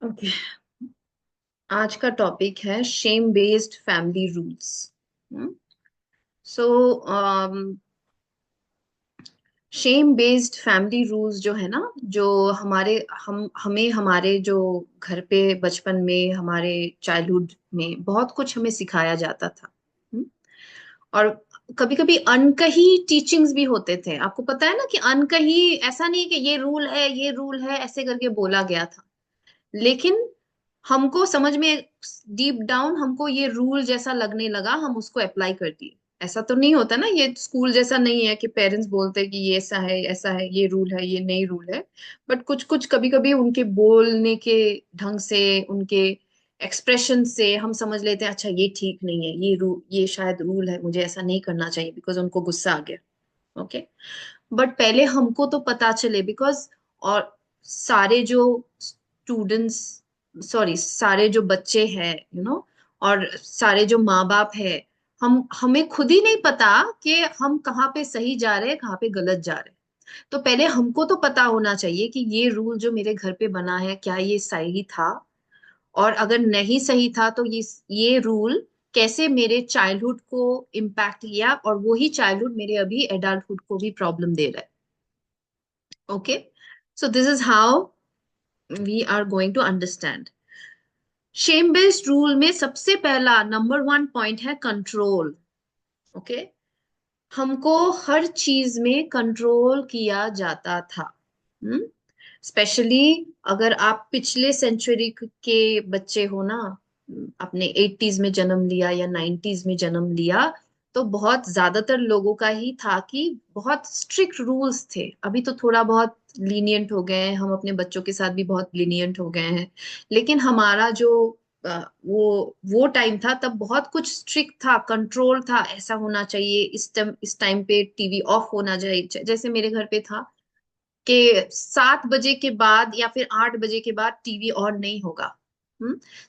Okay. आज का topic है शेम बेस्ड फैमिली रूल्स। सो शेम बेस्ड फैमिली रूल्स जो है ना, जो हमारे हम हमें हमारे जो घर पे बचपन में, हमारे चाइल्डहुड में बहुत कुछ हमें सिखाया जाता था। हम्म, और कभी कभी अनकही टीचिंग्स भी होते थे। आपको पता है ना कि अनकही, ऐसा नहीं कि ये रूल है ये रूल है ऐसे करके बोला गया था, लेकिन हमको समझ में, डीप डाउन हमको ये रूल जैसा लगने लगा, हम उसको अप्लाई कर दिए। ऐसा तो नहीं होता ना, ये स्कूल जैसा नहीं है कि पेरेंट्स बोलते हैं कि ये ऐसा है, ये रूल है, ये नहीं रूल है। बट कुछ कुछ कभी कभी उनके बोलने के ढंग से, उनके एक्सप्रेशन से हम समझ लेते हैं अच्छा ये ठीक नहीं है, ये रूल, ये शायद रूल है, मुझे ऐसा नहीं करना चाहिए, बिकॉज उनको गुस्सा आ गया। ओके। बट पहले हमको तो पता चले, बिकॉज और सारे जो स्टूडेंट्स, सॉरी सारे जो बच्चे हैं, और सारे जो माँ बाप है, हम हमें खुद ही नहीं पता कि हम कहाँ पे सही जा रहे हैं, कहाँ पे गलत जा रहे हैं। तो पहले हमको तो पता होना चाहिए कि ये रूल जो मेरे घर पे बना है, क्या ये सही था, और अगर नहीं सही था तो ये रूल कैसे मेरे चाइल्डहुड को इम्पैक्ट किया, और वही चाइल्डहुड मेरे अभी एडल्टहुड को भी प्रॉब्लम दे रहा है। Okay. So this is how we are going to understand shame based rule में। सबसे पहला नंबर वन पॉइंट है कंट्रोल। ओके। हमको हर चीज में कंट्रोल किया जाता था। स्पेशली अगर आप पिछले सेंचुरी के बच्चे हो ना, अपने एटीज में जन्म लिया या नाइन्टीज में जन्म लिया, तो बहुत ज्यादातर लोगों का ही था कि बहुत स्ट्रिक्ट रूल्स थे। अभी तो थोड़ा बहुत लीनियंट हो गए हैं, हम अपने बच्चों के साथ भी बहुत लीनियंट हो गए हैं। लेकिन हमारा जो वो टाइम था, तब बहुत कुछ स्ट्रिक्ट था, कंट्रोल था, ऐसा होना चाहिए, इस टाइम पे टीवी ऑफ होना चाहिए। जैसे मेरे घर पे था कि 7 बजे के बाद या फिर 8 बजे के बाद टीवी ऑन नहीं होगा।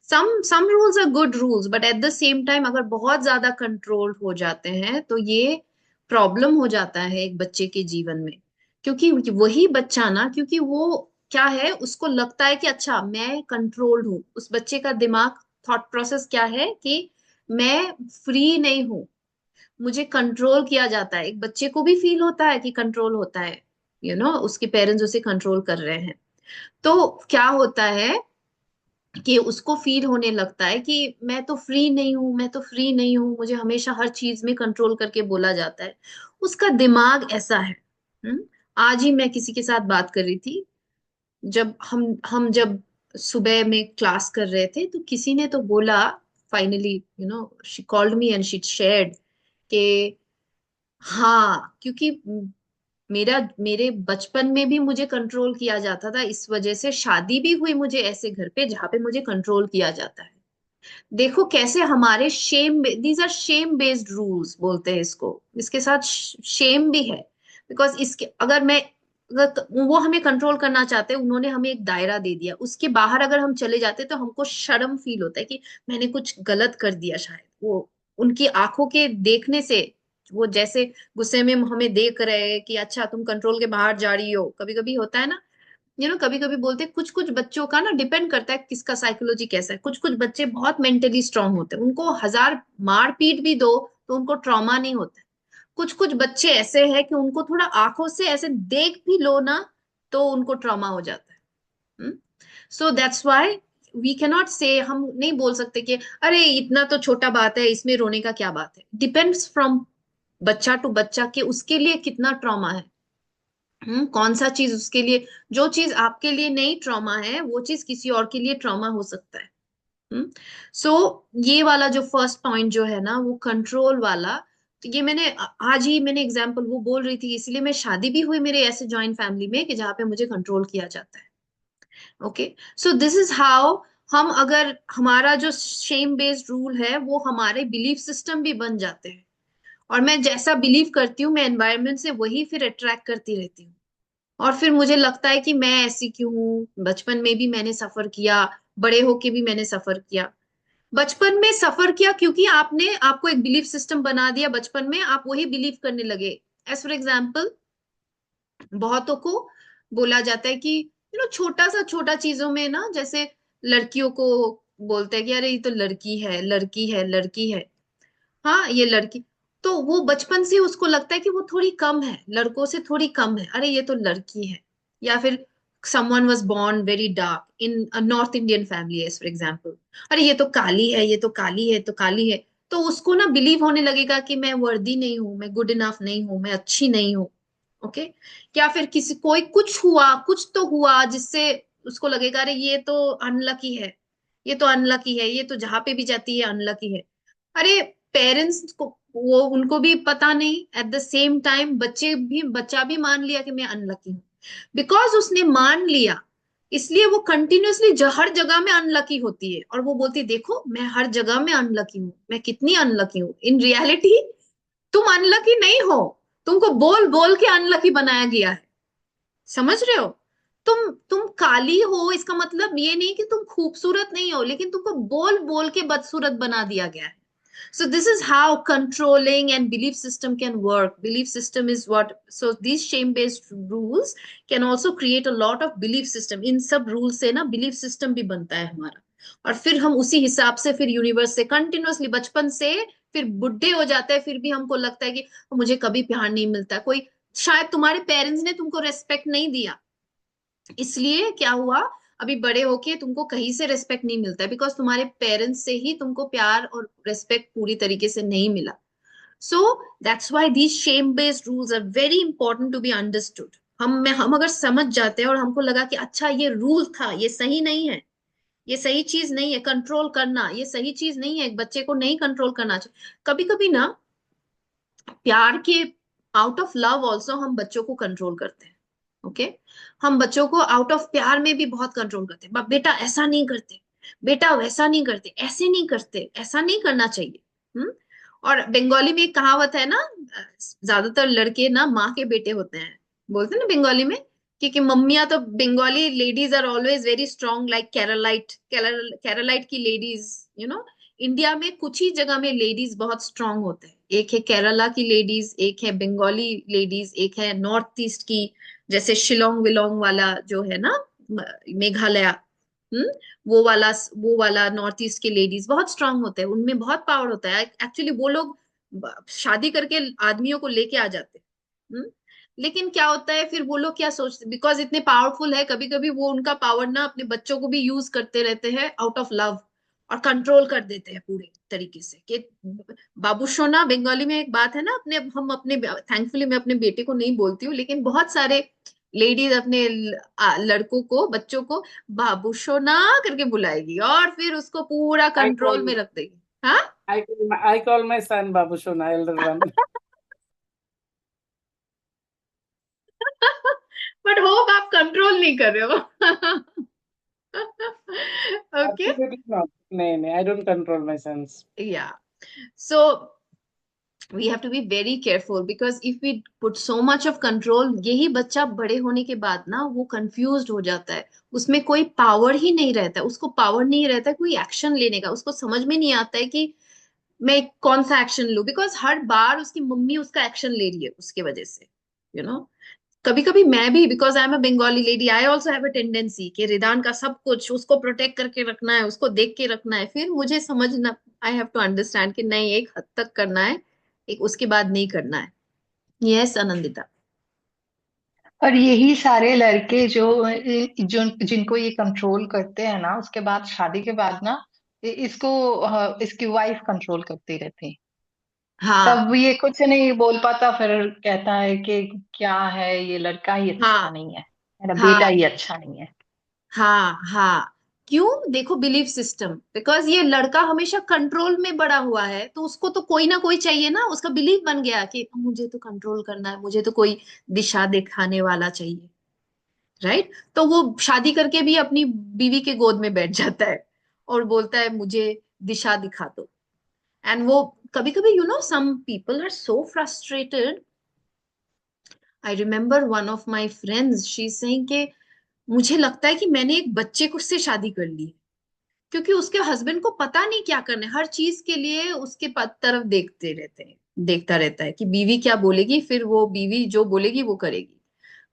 Some rules are good rules, but at the same time अगर बहुत ज्यादा कंट्रोल हो जाते हैं तो ये प्रॉब्लम हो जाता है एक बच्चे के जीवन में। क्योंकि वही बच्चा ना, क्योंकि वो क्या है, उसको लगता है कि अच्छा मैं कंट्रोल्ड हूँ। उस बच्चे का दिमाग, थॉट प्रोसेस क्या है कि मैं फ्री नहीं हूँ, मुझे कंट्रोल किया जाता है। एक बच्चे को भी फील होता है कि कंट्रोल होता है, उसके पेरेंट्स उसे कंट्रोल कर रहे हैं। तो क्या होता है कि उसको फील होने लगता है कि मैं तो फ्री नहीं हूं, मैं तो फ्री नहीं हूं, मुझे हमेशा हर चीज में कंट्रोल करके बोला जाता है। उसका दिमाग ऐसा है। हम्म आज ही मैं किसी के साथ बात कर रही थी, जब हम जब सुबह में क्लास कर रहे थे, तो किसी ने तो बोला, finally she called me and she shared कि हाँ, क्योंकि मेरे बचपन में भी मुझे कंट्रोल किया जाता था, इस वजह से शादी भी हुई मुझे ऐसे घर पे जहाँ पे मुझे कंट्रोल किया जाता है। देखो कैसे हमारे shame, these are shame based rules बोलते हैं इसको, इसके साथ शेम भी है। बिकॉज इसके अगर मैं अगर वो हमें कंट्रोल करना चाहते हैं, उन्होंने हमें एक दायरा दे दिया, उसके बाहर अगर हम चले जाते तो हमको शर्म फील होता है कि मैंने कुछ गलत कर दिया शायद। वो उनकी आंखों के देखने से, वो जैसे गुस्से में हमें देख रहे हैं कि अच्छा तुम कंट्रोल के बाहर जा रही हो, कभी कभी होता है ना। कभी कभी बोलते हैं, कुछ कुछ बच्चों का ना डिपेंड करता है किसका साइकोलॉजी कैसा है। कुछ कुछ बच्चे बहुत मेंटली स्ट्रांग होते हैं, उनको हजार मार पीट भी दो तो उनको ट्रॉमा नहीं होता है। कुछ कुछ बच्चे ऐसे हैं कि उनको थोड़ा आंखों से ऐसे देख भी लो ना तो उनको ट्रॉमा हो जाता है। So that's why we can not say, हम नहीं बोल सकते कि अरे इतना तो छोटा बात है, इसमें रोने का क्या बात है। डिपेंड्स फ्रॉम बच्चा टू बच्चा कि उसके लिए कितना ट्रॉमा है। कौन सा चीज उसके लिए, जो चीज आपके लिए नहीं ट्रॉमा है, वो चीज किसी और के लिए ट्रॉमा हो सकता है। सो ये वाला जो फर्स्ट पॉइंट जो है ना, वो कंट्रोल वाला, तो ये मैंने आज ही मैंने एग्जांपल वो बोल रही थी, इसलिए मैं, शादी भी हुई मेरे ऐसे जॉइंट फैमिली में कि जहाँ पे मुझे कंट्रोल किया जाता है। Okay. So this is how हम, अगर हमारा जो शेम बेस्ड रूल है वो हमारे बिलीफ सिस्टम भी बन जाते हैं, और मैं जैसा बिलीव करती हूँ मैं एनवायरनमेंट से वही फिर अट्रैक्ट करती रहती हूँ। और फिर मुझे लगता है कि मैं ऐसी क्यों हूँ, बचपन में भी मैंने सफर किया, बड़े होके भी मैंने सफर किया। बचपन में सफर किया क्योंकि आपने, आपको एक बिलीफ सिस्टम बना दिया बचपन में, आप वही बिलीव करने लगे। एज फॉर एग्जाम्पल, बहुतों को बोला जाता है कि छोटा सा छोटा चीजों में ना, जैसे लड़कियों को बोलते हैं कि अरे ये तो लड़की है, लड़की है, लड़की है। हाँ ये लड़की। तो वो बचपन से उसको लगता है कि वो थोड़ी कम है, लड़कों से थोड़ी कम है, अरे ये तो लड़की है। या फिर someone was born very dark in a North Indian family as for example, अरे ये तो काली है, ये तो काली है, तो काली है। तो उसको ना बिलीव होने लगेगा कि मैं वर्दी नहीं हूं, मैं गुड इनफ नहीं हूं, मैं अच्छी नहीं हूं। ओके। या फिर किसी कोई कुछ हुआ, कुछ तो हुआ जिससे उसको लगेगा अरे ये तो अनलकी है, ये तो अनलकी है, ये तो जहां पे भी जाती है अनलकी है। अरे पेरेंट्स को वो उनको भी पता नहीं, एट द सेम टाइम बच्चा भी मान लिया कि मैं अनलकी हूँ। बिकॉज उसने मान लिया, इसलिए वो कंटिन्यूअसली हर जगह में अनलकी होती है, और वो बोलती है देखो मैं हर जगह में अनलकी हूँ, मैं कितनी अनलकी हूँ। इन रियलिटी तुम अनलकी नहीं हो, तुमको बोल बोल के अनलकी बनाया गया है। समझ रहे हो? तुम काली हो इसका मतलब ये नहीं कि तुम खूबसूरत नहीं हो, लेकिन तुमको बोल बोल के बदसूरत बना दिया गया है। So this is how controlling and belief system can work. Belief system is what, so these shame based rules can also create a lot of belief system. इन सब रूल से ना बिलीफ सिस्टम भी बनता है हमारा, और फिर हम उसी हिसाब से फिर यूनिवर्स से कंटिन्यूअसली बचपन से फिर बुढ़े हो जाते हैं, फिर भी हमको लगता है कि मुझे कभी प्यार नहीं मिलता। कोई शायद तुम्हारे पेरेंट्स ने तुमको रेस्पेक्ट नहीं दिया, इसलिए क्या हुआ, अभी बड़े होके तुमको कहीं से रेस्पेक्ट नहीं मिलता है, बिकॉज तुम्हारे पेरेंट्स से ही तुमको प्यार और रेस्पेक्ट पूरी तरीके से नहीं मिला। So that's why these shame based rules are very important to be understood. हम अगर समझ जाते हैं और हमको लगा कि अच्छा ये रूल था, ये सही नहीं है, ये सही चीज नहीं है, कंट्रोल करना ये सही चीज नहीं है, एक बच्चे को नहीं कंट्रोल करना चाहिए। कभी कभी ना प्यार के आउट ऑफ लव ऑल्सो हम बच्चों को कंट्रोल करते हैं। ओके। हम बच्चों को आउट ऑफ प्यार में भी बहुत कंट्रोल करते हैं, बेटा ऐसा नहीं करते, बेटा वैसा नहीं करते, ऐसे नहीं करते, ऐसा नहीं करना चाहिए। और बंगाली में एक कहावत है ना, ज्यादातर लड़के ना माँ के बेटे होते हैं, बोलते हैं ना बंगाली में, क्योंकि मम्मियां तो Bengali ladies are always very strong like Keralite की लेडीज, यू नो। इंडिया में कुछ ही जगह में लेडीज बहुत स्ट्रांग होते हैं, एक है केरला की लेडीज, एक है बंगाली लेडीज, एक है नॉर्थ ईस्ट की, जैसे शिलोंग विलोंग वाला जो है ना, मेघालय। हम्म। वो वाला नॉर्थ ईस्ट के लेडीज बहुत स्ट्रांग होते हैं, उनमें बहुत पावर होता है एक्चुअली। वो लोग शादी करके आदमियों को लेके आ जाते हैं। लेकिन क्या होता है फिर वो लोग क्या सोचते, बिकॉज इतने पावरफुल है, कभी कभी वो उनका पावर ना अपने बच्चों को भी यूज करते रहते हैं आउट ऑफ लव, और कंट्रोल कर देते हैं पूरे तरीके से कि बाबू सोना, बंगाली में एक बात है ना, हम अपने थैंकफुली मैं अपने बेटे को नहीं बोलती हूँ, लेकिन बहुत सारे लेडीज अपने लड़कों को, बच्चों को बाबू सोना करके बुलाएगी, और फिर उसको पूरा I कंट्रोल में call रख देगी। हाँ। I call my son Babu Shona, elder one. But hope आप कंट्रोल नहीं कर रहे हो। Okay. Absolutely not. No, no, I don't control my sons. या सो we have to be very careful, because if we put so much of control, यही बच्चा बड़े होने के बाद ना वो कंफ्यूज्ड हो जाता है, उसमें कोई पावर ही नहीं रहता है, उसको पावर नहीं रहता है कोई एक्शन लेने का, उसको समझ में नहीं आता है कि मैं कौन सा एक्शन लूं, बिकॉज हर बार उसकी मम्मी उसका एक्शन ले रही है उसके वजह से, यू नो। कभी कभी मैं भी, because I am a Bengali lady, I also have a tendency कि रिदान का सब कुछ उसको प्रोटेक्ट करके रखना है, उसको देख के रखना है, फिर मुझे समझना, आई हैव टू अंडरस्टैंड कि नहीं, एक हद तक करना है, एक उसके बाद नहीं करना है। यस आनंदिता। और यही सारे लड़के जो जिनको ये कंट्रोल करते हैं ना, उसके बाद शादी के बाद ना इसको इसकी वाइफ कंट्रोल करती रहती है। हाँ तब ये कुछ नहीं बोल पाता, फिर कहता है कि क्या है, ये लड़का ही अच्छा हाँ नहीं है, मेरा बेटा हाँ ही अच्छा नहीं है। हाँ हाँ। क्यों? देखो बिलीफ सिस्टम, बिकॉज ये लड़का हमेशा कंट्रोल में बड़ा हुआ है, तो उसको तो कोई ना कोई चाहिए ना, उसका बिलीफ बन गया कि मुझे तो कंट्रोल करना है, मुझे तो कोई दिशा दिखाने वाला चाहिए। राइट। तो वो शादी करके भी अपनी बीवी के गोद में बैठ जाता है और बोलता है मुझे दिशा दिखा दो। एंड वो कभी कभी, you know, some people are so frustrated. I remember one of my friends, she saying कि मुझे लगता है कि मैंने एक बच्चे को से शादी कर ली है, क्योंकि उसके हस्बैंड को पता नहीं क्या करना है, हर चीज के लिए उसके तरफ देखते रहते हैं, देखता रहता है कि बीवी क्या बोलेगी, फिर वो बीवी जो बोलेगी वो करेगी।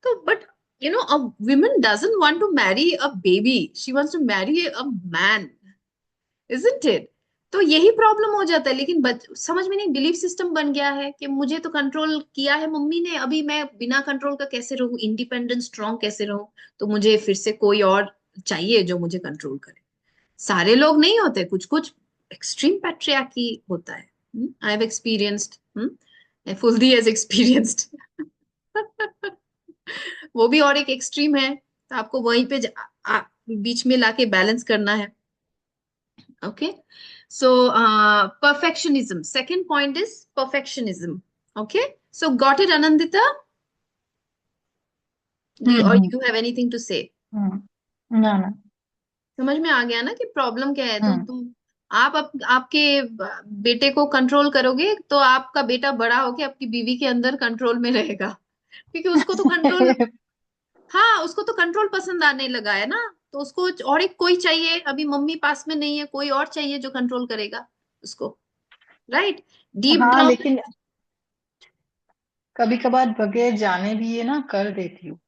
तो but a woman doesn't want to marry a baby, she wants to marry a man, isn't it? तो यही प्रॉब्लम हो जाता है। लेकिन समझ में नहीं, बिलीफ सिस्टम बन गया है कि मुझे तो कंट्रोल किया है मम्मी ने, अभी मैं बिना कंट्रोल का कैसे रहूं, इंडिपेंडेंट स्ट्रांग कैसे रहूं, तो मुझे फिर से कोई और चाहिए जो मुझे कंट्रोल करे। सारे लोग नहीं होते, कुछ कुछ एक्सट्रीम पैट्रियार्की होता है। I have experienced, fully as experienced. वो भी और एक एक्सट्रीम है, तो आपको वहीं पे बीच में लाके बैलेंस करना है। Okay, so perfectionism, second point is perfectionism. Okay, so got it, Anandita? Or hmm you have anything to say? ना ना। समझ में आ गया ना कि प्रॉब्लम क्या है? तो हम्म तुम आप आपके बेटे को कंट्रोल करोगे तो आपका बेटा बड़ा होके आपकी बीवी के अंदर कंट्रोल में रहेगा, क्योंकि उसको तो कंट्रोल, हाँ उसको तो कंट्रोल पसंद आने लगा है ना। तो उसको और एक कोई चाहिए, अभी मम्मी पास में नहीं है, कोई और चाहिए जो कंट्रोल करेगा उसको, राइट? डीप हाँ, डाउन। लेकिन कभी कभार बगैर जाने भी ये ना कर देती हूँ।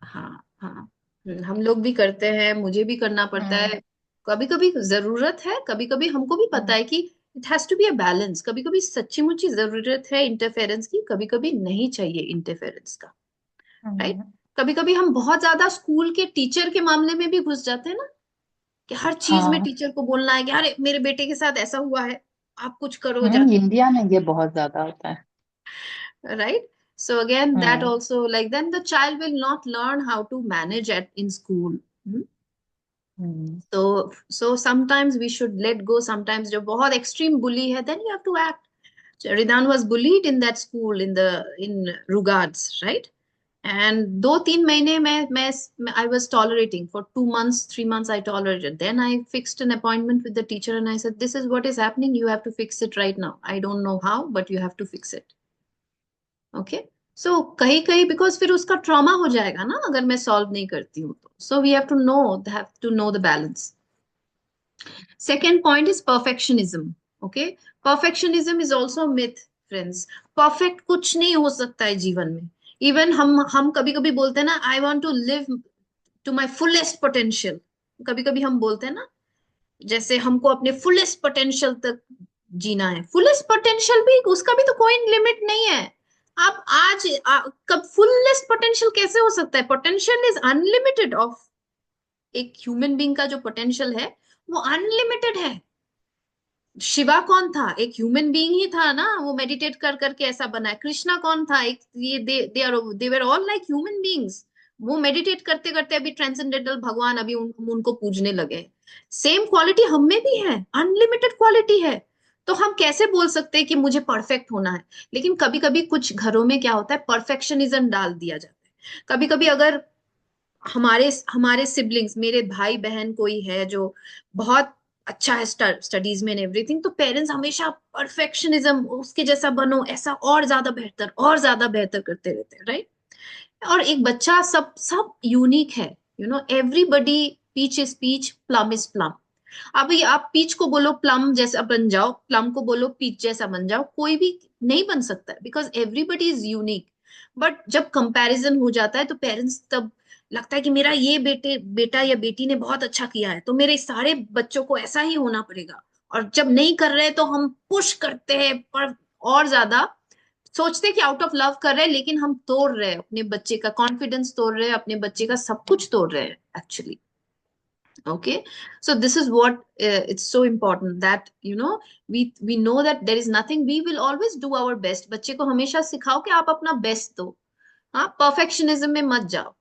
हाँ हाँ, हम लोग भी करते हैं, मुझे भी करना पड़ता हम्म है। कभी कभी जरूरत है, कभी कभी हमको भी पता हम्म है कि it has to be a balance. कभी कभी सच्ची मुच्ची जरूरत है इंटरफेरेंस की, कभी कभी नहीं चाहिए इंटरफेरेंस का, राइट? हम्म, कभी कभी हम बहुत ज्यादा स्कूल के टीचर के मामले में भी घुस जाते हैं ना, कि हर चीज में हाँ। टीचर को बोलना है कि अरे मेरे बेटे के साथ ऐसा हुआ है, आप कुछ करो जाके, इंडिया में ये बहुत ज्यादा होता है। right? So again, that hmm also, like, then the child will not learn how to manage at in school. Hmm? Hmm So sometimes we should let go. Sometimes जो बहुत extreme bully है, then you have to act. So Ridan was bullied in that school in Rugards, right? And 2-3 महीने मैं I was tolerating for 2 months, 3 months I tolerated. Then I fixed an appointment with the teacher and I said, this is what is happening. You have to fix it right now. I don't know how, but you have to fix it. Okay, so कहीं कहीं because फिर उसका trauma हो जाएगा ना अगर मैं solve नहीं करती हूँ तो। So we have to know the balance. Second point is perfectionism. Okay, perfectionism is also myth, friends. Perfect कुछ नहीं हो सकता है जीवन में। इवन हम कभी कभी बोलते हैं ना, I want to live to my fullest potential. कभी कभी हम बोलते हैं ना, जैसे हमको अपने फुलेस्ट पोटेंशियल तक जीना है। फुलेस्ट पोटेंशियल भी, उसका भी तो कोई लिमिट नहीं है। आप कब फुलेस्ट पोटेंशियल कैसे हो सकता है? पोटेंशियल इज अनलिमिटेड ऑफ, एक ह्यूमन बीइंग का जो पोटेंशियल है वो अनलिमिटेड है। शिवा कौन था? एक ह्यूमन बीइंग ही था ना, वो मेडिटेट कर करके ऐसा बना है। कृष्णा कौन था? एक ये they were all like human beings. वो मेडिटेट करते करते अभी ट्रांसेंडेंटल भगवान, अभी हम उनको पूजने लगे। सेम क्वालिटी हम में भी है, अनलिमिटेड क्वालिटी है। तो हम कैसे बोल सकते हैं कि मुझे परफेक्ट होना है? लेकिन कभी कभी कुछ घरों में क्या होता है, परफेक्शनिज्म डाल दिया जाता है। कभी कभी अगर हमारे हमारे सिबलिंग्स, मेरे भाई बहन कोई है जो बहुत अच्छा है स्टडीज में एवरीथिंग, तो पेरेंट्स हमेशा परफेक्शनिज्म, उसके जैसा बनो, ऐसा और ज्यादा बेहतर और ज्यादा बेहतर करते रहते हैं, राइट? और एक बच्चा, सब सब यूनिक है, everybody, peach is peach, plum is plum. अभी आप पीच को बोलो प्लम जैसा बन जाओ, प्लम को बोलो पीच जैसा बन जाओ, कोई भी नहीं बन सकता, because everybody is unique. But जब कंपैरिजन हो जाता है तो पेरेंट्स तब लगता है कि मेरा ये बेटा या बेटी ने बहुत अच्छा किया है, तो मेरे सारे बच्चों को ऐसा ही होना पड़ेगा। और जब नहीं कर रहे तो हम पुश करते हैं, पर और ज्यादा सोचते हैं कि आउट ऑफ लव कर रहे हैं, लेकिन हम तोड़ रहे हैं अपने बच्चे का कॉन्फिडेंस, तोड़ रहे हैं अपने बच्चे का सब कुछ, तोड़ रहे हैं actually. Okay, so this is what it's so important that we know that there is nothing, we will always do our best। बच्चे को हमेशा सिखाओ कि आप अपना बेस्ट दो, हाँ, परफेक्शनिज्म में मत जाओ।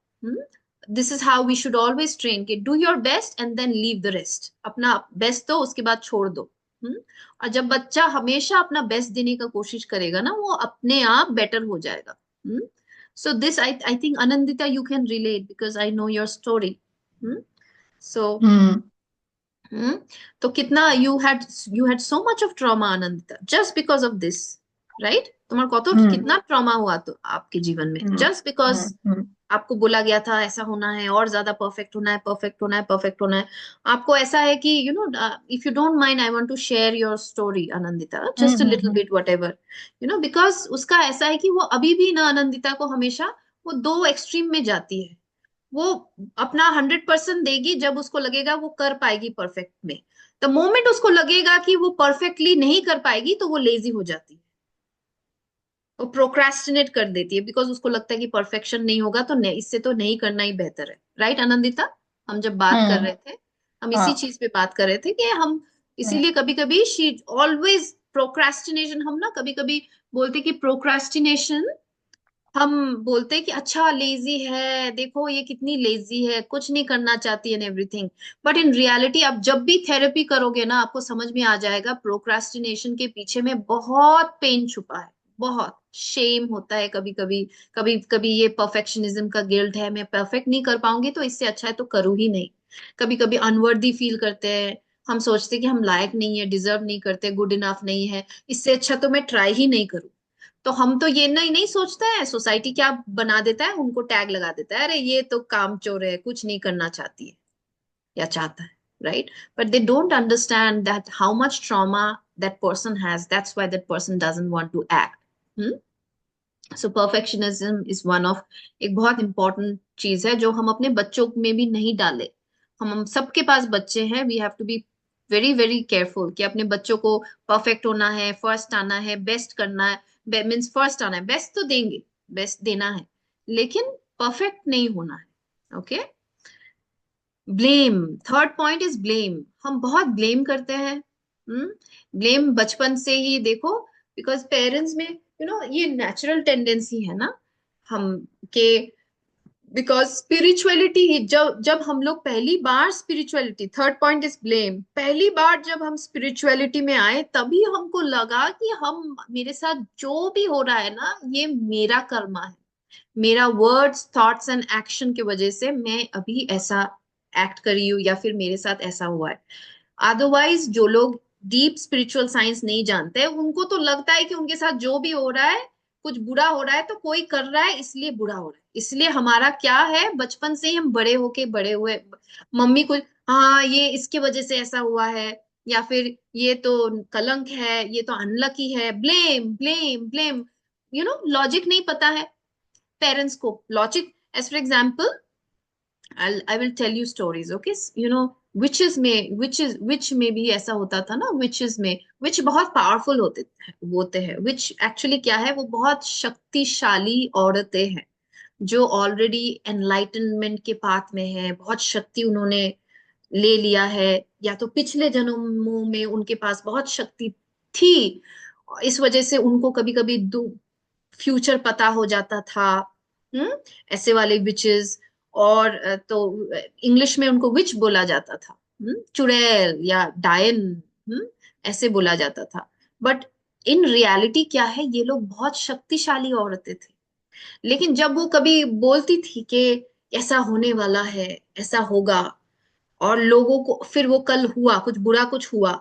This is how we should always train, कि do your best and then leave the rest. अपना बेस्ट दो, उसके बाद छोड़ दो। और जब बच्चा हमेशा अपना बेस्ट देने का कोशिश करेगा ना, वो अपने आप बेटर हो जाएगा। So this I think Anandita you can relate, because I know your story. So hmm तो कितना you had so much of trauma, Anandita, just because of this, right? तुम्हारे को तो हम्म कितना ट्रॉमा हुआ तो आपके जीवन में, हम्म जस्ट बिकॉज हम्म आपको बोला गया था ऐसा होना है, और ज्यादा परफेक्ट होना है, परफेक्ट होना है, परफेक्ट होना है। आपको ऐसा है कि if you don't mind, I want to share your story, Anandita, just a little hmm bit, whatever, because उसका ऐसा है कि वो अभी भी ना आनंदिता को हमेशा वो दो एक्सट्रीम में जाती है। वो अपना 100% देगी जब उसको लगेगा वो कर पाएगी परफेक्ट में। द मोमेंट उसको लगेगा कि वो परफेक्टली नहीं कर पाएगी तो वो लेजी हो जाती है, वो प्रोक्रेस्टिनेट कर देती है, बिकॉज उसको लगता है कि परफेक्शन नहीं होगा तो नहीं, इससे तो नहीं करना ही बेहतर है। राइट आनंदिता, हम जब बात कर हम्म। रहे थे, हम इसी हाँ। चीज पे बात कर रहे थे कि हम हम्म। इसीलिए कभी कभी शी ऑलवेज प्रोक्रेस्टिनेशन, हम ना कभी कभी बोलते कि प्रोक्रेस्टिनेशन, हम बोलते हैं कि अच्छा लेजी है, देखो ये कितनी लेजी है, कुछ नहीं करना चाहती and everything. But in reality आप जब भी थेरेपी करोगे ना, आपको समझ में आ जाएगा प्रोक्रास्टिनेशन के पीछे में बहुत पेन छुपा है, बहुत शेम होता है कभी कभी। कभी कभी ये परफेक्शनिज्म का गिल्ट है, मैं परफेक्ट नहीं कर पाऊंगी तो इससे अच्छा है तो करूँ ही नहीं। कभी कभी अनवर्दी फील करते हैं, हम सोचते हैं कि हम लायक नहीं है, डिजर्व नहीं करते, गुड इनफ नहीं है, इससे अच्छा तो मैं ट्राई ही नहीं करूँ। तो हम तो ये नहीं नहीं सोचते हैं, सोसाइटी क्या बना देता है, उनको टैग लगा देता है, अरे ये तो कामचोर है, कुछ नहीं करना चाहती है या चाहता है। Right, but they don't understand that how much trauma that person has, that's why that person doesn't want to act. So perfectionism is one of, एक बहुत इंपॉर्टेंट चीज है जो हम अपने बच्चों में भी नहीं डाले। हम सबके पास बच्चे हैं, we have to be very very careful कि अपने बच्चों को परफेक्ट होना है, फर्स्ट आना है, बेस्ट करना है, मीन्स फर्स्ट आना है, बेस्ट तो देंगे, बेस्ट देना है, लेकिन परफेक्ट नहीं होना है। Okay, blame, third point is blame. हम बहुत ब्लेम करते हैं। ब्लेम बचपन से ही देखो, बिकॉज पेरेंट्स में ये नेचुरल टेंडेंसी है ना हम के, बिकॉज स्पिरिचुअलिटी, जब जब हम लोग पहली बार spirituality, third point is blame, पहली बार जब हम स्पिरिचुअलिटी में आए तभी हमको लगा कि हम, मेरे साथ जो भी हो रहा है ना ये मेरा कर्मा है, मेरा वर्ड्स थॉट्स एंड एक्शन की वजह से मैं अभी ऐसा एक्ट करी हूँ या फिर मेरे साथ ऐसा हुआ है। अदरवाइज जो लोग डीप स्पिरिचुअल साइंस नहीं जानते उनको तो लगता है कि उनके साथ जो भी हो रहा है, कुछ बुरा हो रहा है तो कोई कर रहा है इसलिए बुरा हो रहा है, इसलिए हमारा क्या है, बचपन से ही हम बड़े होके बड़े हुए, मम्मी कुछ, हाँ ये इसके वजह से ऐसा हुआ है, या फिर ये तो कलंक है, ये तो अनलकी है, ब्लेम ब्लेम ब्लेम, लॉजिक नहीं पता है पेरेंट्स को, logic. As for example, I will tell you stories, okay? Witches में, witch में भी ऐसा होता था ना, witches में, witch बहुत पावरफुल होते हैं। witch एक्चुअली क्या है, वो बहुत शक्तिशाली औरतें हैं जो ऑलरेडी एनलाइटनमेंट के पाथ में है, बहुत शक्ति उन्होंने ले लिया है, या तो पिछले जन्मों में उनके पास बहुत शक्ति थी, इस वजह से उनको कभी कभी फ्यूचर पता हो जाता था। हम्म, ऐसे वाले विचेस। और तो इंग्लिश में उनको विच बोला जाता था, चुड़ैल या डायन, ऐसे बोला जाता था। बट इन रियलिटी क्या है, ये लोग बहुत शक्तिशाली औरतें थी। लेकिन जब वो कभी बोलती थी कि ऐसा होने वाला है, ऐसा होगा, और लोगों को फिर वो कल हुआ, कुछ बुरा कुछ हुआ,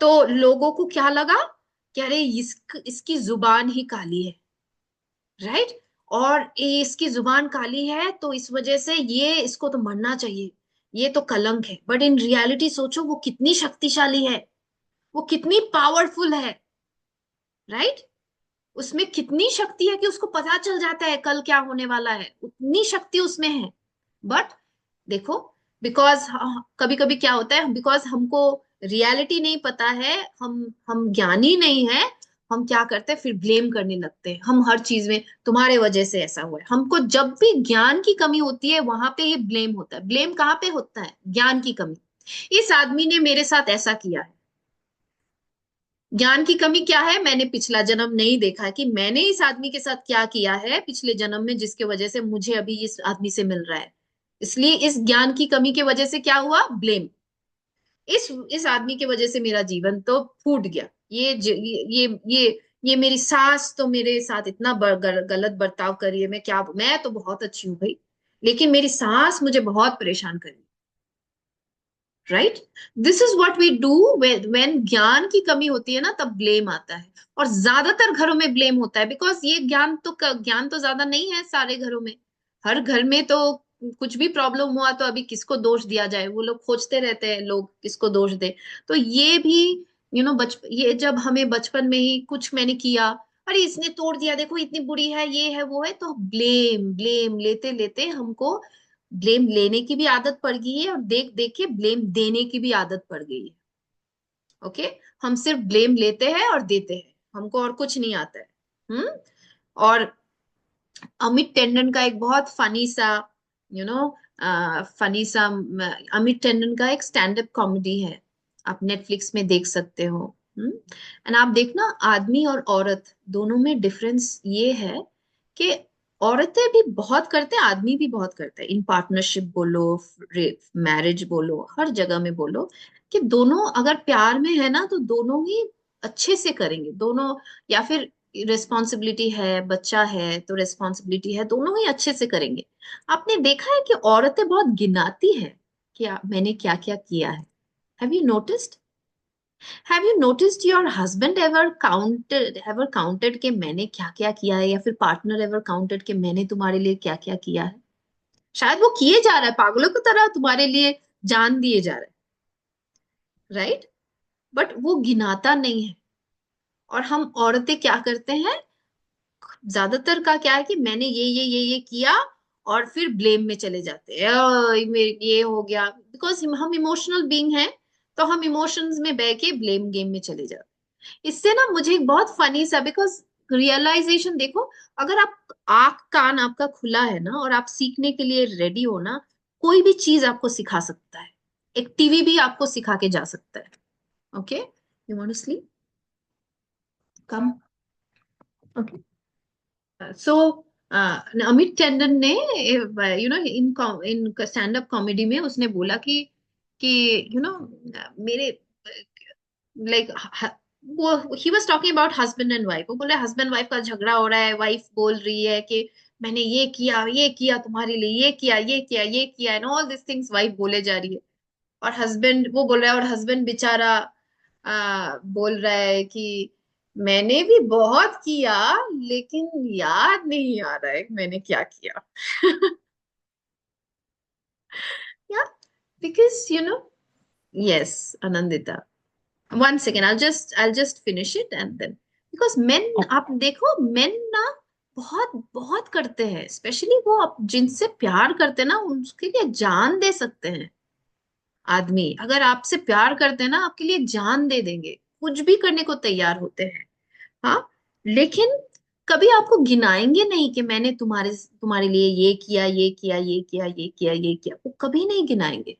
तो लोगों को क्या लगा कि अरे इसकी जुबान ही काली है, राइट, और इसकी जुबान काली है तो इस वजह से ये, इसको तो मरना चाहिए, ये तो कलंक है। बट इन रियलिटी सोचो वो कितनी शक्तिशाली है, वो कितनी पावरफुल है, राइट, उसमें कितनी शक्ति है कि उसको पता चल जाता है कल क्या होने वाला है, उतनी शक्ति उसमें है। बट देखो, बिकॉज कभी कभी क्या होता है, बिकॉज हमको रियलिटी नहीं पता है, हम ज्ञानी नहीं है, हम क्या करते हैं, फिर ब्लेम करने लगते हैं हम हर चीज में, तुम्हारे वजह से ऐसा हुआ है। हमको जब भी ज्ञान की कमी होती है वहां पे ही ब्लेम होता है। ब्लेम कहाँ पे होता है, ज्ञान की कमी, इस आदमी ने मेरे साथ ऐसा किया है। ज्ञान की कमी क्या है, मैंने पिछला जन्म नहीं देखा कि मैंने इस आदमी के साथ क्या किया है पिछले जन्म में जिसके वजह से मुझे अभी इस आदमी से मिल रहा है। इसलिए इस ज्ञान की कमी की वजह से क्या हुआ, ब्लेम, इस आदमी की वजह से मेरा जीवन तो फूट गया, ये मेरी सास तो मेरे साथ इतना गलत बर्ताव करी है, मैं तो बहुत अच्छी हूँ भाई, लेकिन मेरी सास मुझे बहुत परेशान करी। Right, this is what we do when ज्ञान की कमी होती है ना, तब ब्लेम आता है। और ज्यादातर घरों में ब्लेम होता है बिकॉज ये ज्ञान तो ज्यादा नहीं है सारे घरों में। हर घर में तो कुछ भी प्रॉब्लम हुआ तो अभी किसको दोष दिया जाए, वो लोग खोजते रहते हैं लोग किसको दोष दे। तो ये भी ये जब हमें बचपन में ही कुछ मैंने किया, अरे इसने तोड़ दिया, देखो इतनी बुरी है, ये है वो है, तो ब्लेम ब्लेम लेते लेते हमको ब्लेम लेने की भी आदत पड़ गई है और देख देख के ब्लेम देने की भी आदत पड़ गई है। ओके, हम सिर्फ ब्लेम लेते हैं और देते हैं, हमको और कुछ नहीं आता है। हम्म। और अमित टेंडन का एक बहुत फनी सा, यू नो फनी सा, अमित टेंडन का एक स्टैंड अप कॉमेडी है, आप नेटफ्लिक्स में देख सकते हो। एंड आप देखना, आदमी और औरत दोनों में डिफरेंस ये है कि औरतें भी बहुत करते हैं, आदमी भी बहुत करते हैं, इन पार्टनरशिप बोलो, मैरिज बोलो, हर जगह में बोलो, कि दोनों अगर प्यार में है ना तो दोनों ही अच्छे से करेंगे दोनों। या फिर रिस्पॉन्सिबिलिटी है, बच्चा है तो रिस्पॉन्सिबिलिटी है, दोनों ही अच्छे से करेंगे। आपने देखा है कि औरतें बहुत गिनाती है कि मैंने क्या क्या किया है। Have you noticed? Have you noticed your husband ever counted कि मैंने क्या क्या किया है, या फिर पार्टनर एवर काउंटेड कि मैंने तुम्हारे लिए क्या क्या किया है? शायद वो किए जा रहा है, पागलों की तरह तुम्हारे लिए जान दिए जा रहा है, राइट? बट वो गिनाता नहीं है। और हम औरतें क्या करते हैं, ज्यादातर का क्या है कि मैंने ये किया, और फिर ब्लेम में चले जाते हैं, ये हो गया, बिकॉज हम इमोशनल बीइंग हैं, तो हम इमोशंस में बह के ब्लेम गेम में चले जाते हैं। इससे ना मुझे एक बहुत फनी सा, बिकॉज रियलाइजेशन देखो, अगर आप आंख कान आपका खुला है ना और आप सीखने के लिए रेडी हो ना, कोई भी चीज आपको सिखा सकता है। एक टीवी भी आपको सिखा के जा सकता है। Okay, you want to sleep, come. So Amit Tandon ने, इन स्टैंड अप कॉमेडी में उसने बोला कि मेरे, लाइक, वो he was talking about husband and wife. वो बोल रहा है हस्बैंड वाइफ का झगड़ा हो रहा है, वाइफ बोल रही है कि मैंने ये किया तुम्हारे लिए, ये किया and all this things wife बोले जा रही है। और हस्बैंड वो बोल रहा है, और हस्बैंड बेचारा बोल रहा है कि मैंने भी बहुत किया, लेकिन याद नहीं आ रहा है कि मैंने क्या किया। या, because yes Anandita, one second, I'll just finish it and then, because men, आप देखो men ना बहुत बहुत करते हैं, स्पेशली वो जिनसे प्यार करते हैं ना उसके लिए जान दे सकते हैं। आदमी अगर आपसे प्यार करते हैं ना, आपके लिए जान दे देंगे, कुछ भी करने को तैयार होते हैं। हाँ, लेकिन कभी आपको गिनाएंगे नहीं कि मैंने तुम्हारे तुम्हारे लिए ये किया, वो कभी नहीं गिनाएंगे।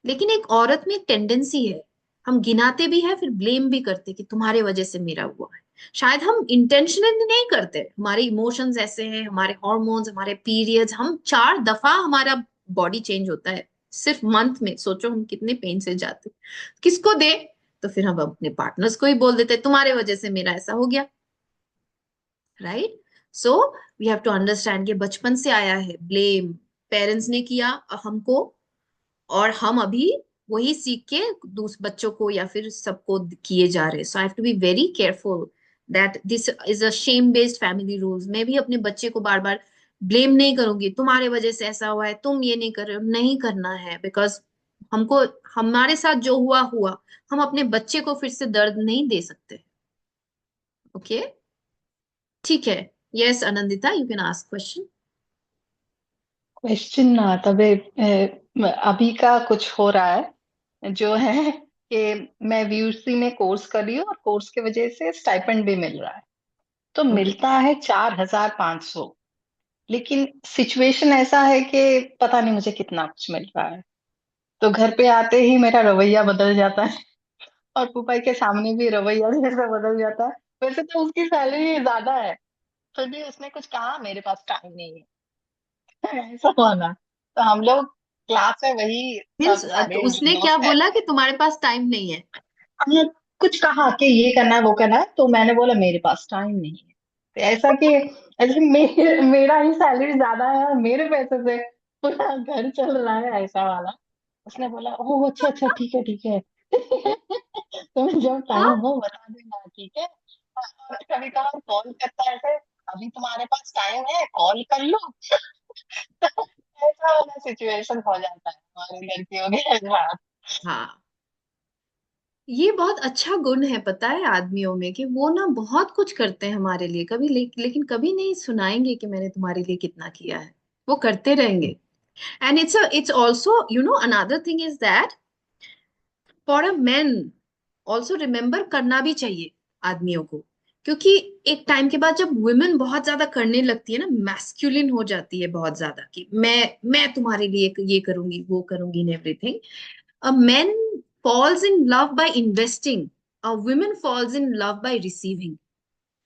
लेकिन एक औरत में एक टेंडेंसी है, हम गिनाते भी है, फिर ब्लेम भी करते कि तुम्हारे वजह से मेरा हुआ है। शायद हम इंटेंशनली नहीं करते, हमारे इमोशंस ऐसे हैं, हमारे हॉर्मोन्स, हमारे पीरियड्स, हम 4 दफा हमारा बॉडी चेंज होता है सिर्फ मंथ में। सोचो हम कितने पेन से जाते हैं। किसको दे? तो फिर हम अपने पार्टनर्स को ही बोल देते तुम्हारे वजह से मेरा ऐसा हो गया, right? So we have to understand कि बचपन से आया है ब्लेम, पेरेंट्स ने किया हमको, और हम अभी वही सीख के दूसरे बच्चों को या फिर सबको किए जा रहे हैं। So I have to be very careful that this is a shame based family rules. मैं भी अपने बच्चे को बार बार ब्लेम नहीं करूंगी, तुम्हारे वजह से ऐसा हुआ है, तुम ये नहीं कर रहे हो, नहीं करना है, बिकॉज हमको, हमारे साथ जो हुआ हुआ, हम अपने बच्चे को फिर से दर्द नहीं दे सकते। ओके, ठीक है। Yes Anandita, you can ask question. Question तबे अभी का कुछ हो रहा है जो है कि मैं वीयूसी में कोर्स कर रही हूँ और कोर्स की वजह से स्टाइपेंड भी मिल रहा है। तो ओके। मिलता है 4,500, लेकिन सिचुएशन ऐसा है कि पता नहीं मुझे कितना कुछ मिल रहा है। तो घर पे आते ही मेरा रवैया बदल जाता है और पुपाई के सामने भी रवैया जैसा बदल जाता है। वैसे तो उसकी सैलरी ज्यादा है, फिर भी उसने कुछ कहा मेरे पास टाइम नहीं है। ऐसा हुआ ना। तो हम लोग क्लास में वही मीन्स सब सारे उसने क्या दोस्त हैं। बोला कि तुम्हारे पास टाइम नहीं है? हमने कुछ कहा कि ये करना है वो करना है, तो मैंने बोला मेरे पास टाइम नहीं है। तो ऐसा कि ऐसे मेरा ही सैलरी ज्यादा है और मेरे पैसे से पूरा घर चल रहा है, ऐसा वाला। उसने बोला ओह अच्छा अच्छा ठीक है ठीक है। तुम्हें जब हाँ। टाइम हो बता देना, ठीक है। और कभी कभार कॉल करता है ऐसे, अभी तुम्हारे पास टाइम है कॉल कर लो। ऐसा वाला सिचुएशन हो जाता है हमारे लड़कियों के साथ। हाँ, ये बहुत अच्छा गुण है पता है आदमियों में, कि वो ना बहुत कुछ करते हैं हमारे लिए, कभी लेकिन कभी नहीं सुनाएंगे कि मैंने तुम्हारे लिए कितना किया है। वो करते रहेंगे। And it's also another thing is that for a man also remember करना भी चाहिए आदमियों को। क्योंकि एक टाइम के बाद जब वुमेन बहुत ज्यादा करने लगती है ना, मैस्कुलिन हो जाती है बहुत ज्यादा, कि मैं तुम्हारे लिए ये करूंगी वो करूंगी in everything. A man falls in love by investing. A woman falls in love by receiving.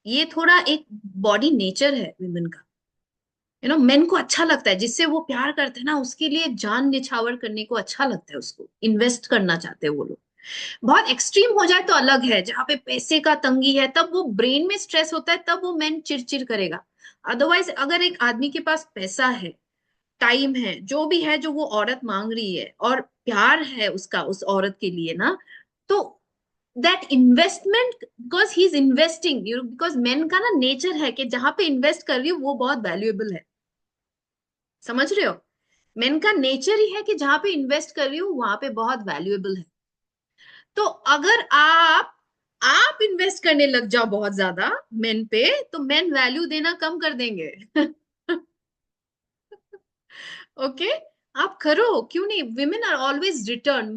ये थोड़ा एक बॉडी नेचर है विमेन का। मेन को अच्छा लगता है जिससे वो प्यार करते हैं ना, उसके लिए जान निछावर करने को अच्छा लगता है, उसको इन्वेस्ट करना चाहते हैं वो लोग। बहुत एक्सट्रीम हो जाए तो अलग है, जहां पे पैसे का तंगी है, तब वो ब्रेन में स्ट्रेस होता है, तब वो मैन चिड़चिड़ करेगा। अदरवाइज अगर एक आदमी के पास पैसा है, टाइम है, जो भी है जो वो औरत मांग रही है, और प्यार है उसका उस औरत के लिए ना, तो that investment, because he is investing, because main का ना नेचर है कि जहां पे इन्वेस्ट कर रही हूँ वो बहुत वैल्यूएबल है। समझ रहे हो? मेन का नेचर ही है कि जहां पे इन्वेस्ट कर रही हूँ वहां पे बहुत वैल्यूएबल है। तो अगर आप इन्वेस्ट करने लग जाओ बहुत ज्यादा मेन पे, तो मेन वैल्यू देना कम कर देंगे। ओके, आप करो, क्यों नहीं? Women are always return,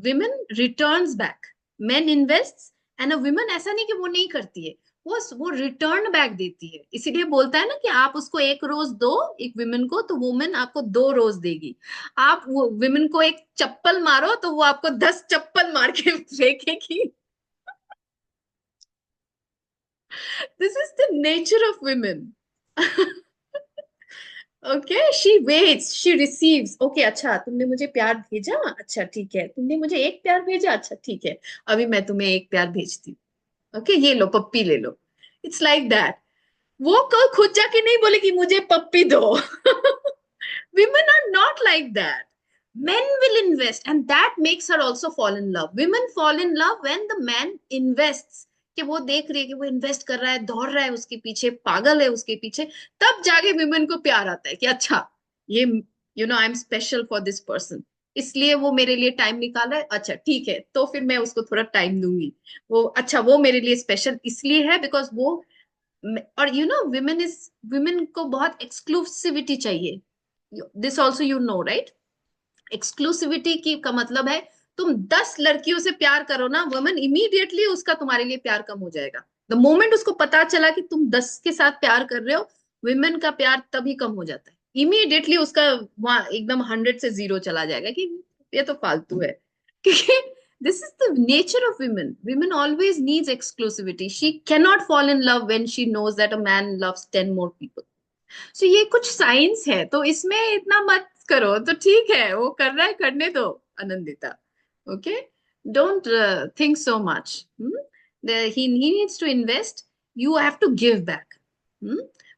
women returns back. Men invest, and a women ऐसा नहीं कि वो नहीं करती है, वो रिटर्न बैक देती है। इसीलिए बोलता है ना कि आप उसको एक रोज दो, एक विमेन को, तो वुमेन आपको 2 रोज देगी। आप वो विमेन को एक चप्पल मारो तो वो आपको 10 चप्पल मार के फेंकेगी। This is the nature of women. Okay, she waits, she receives. Okay, अच्छा तुमने मुझे प्यार भेजा, अच्छा ठीक है, तुमने मुझे एक प्यार भेजा, अच्छा ठीक है, अभी मैं तुम्हें एक प्यार भेजती हूँ। ओके, ये लो पप्पी ले लो। It's like that. वो कल खुद जाके नहीं बोलेगी मुझे पप्पी दो। women are not like that. Men will invest, and that makes her also fall in love. Women fall in love when the man invests, कि वो देख रही है कि वो इन्वेस्ट कर रहा है, दौड़ रहा है उसके पीछे, पागल है उसके पीछे। तब जाके विमेन को प्यार आता है कि अच्छा, ये I am special for this person, इसलिए वो मेरे लिए टाइम निकाला है, अच्छा ठीक है, तो फिर मैं उसको थोड़ा टाइम दूंगी। वो अच्छा, वो मेरे लिए स्पेशल इसलिए है बिकॉज वो, और विमेन को बहुत एक्सक्लूसिविटी चाहिए। This also right? एक्सक्लूसिविटी की का मतलब है, तुम 10 लड़कियों से प्यार करो ना, वुमेन इमीडिएटली उसका तुम्हारे लिए प्यार कम हो जाएगा। द मोमेंट उसको पता चला कि तुम 10 के साथ प्यार कर रहे हो, वुमेन का प्यार तभी कम हो जाता है इमीडिएटली, उसका वहां एकदम 100 से 0 चला जाएगा कि ये तो फालतू है। क्योंकि this is the nature of women. Women always needs exclusivity. She cannot fall in love when she knows that a man loves 10 more people. So ये कुछ साइंस है, तो इसमें इतना मत करो, तो ठीक है, वो कर रहा है करने दो, Anandita. Okay, don't think so much. he needs to invest, you have to give back.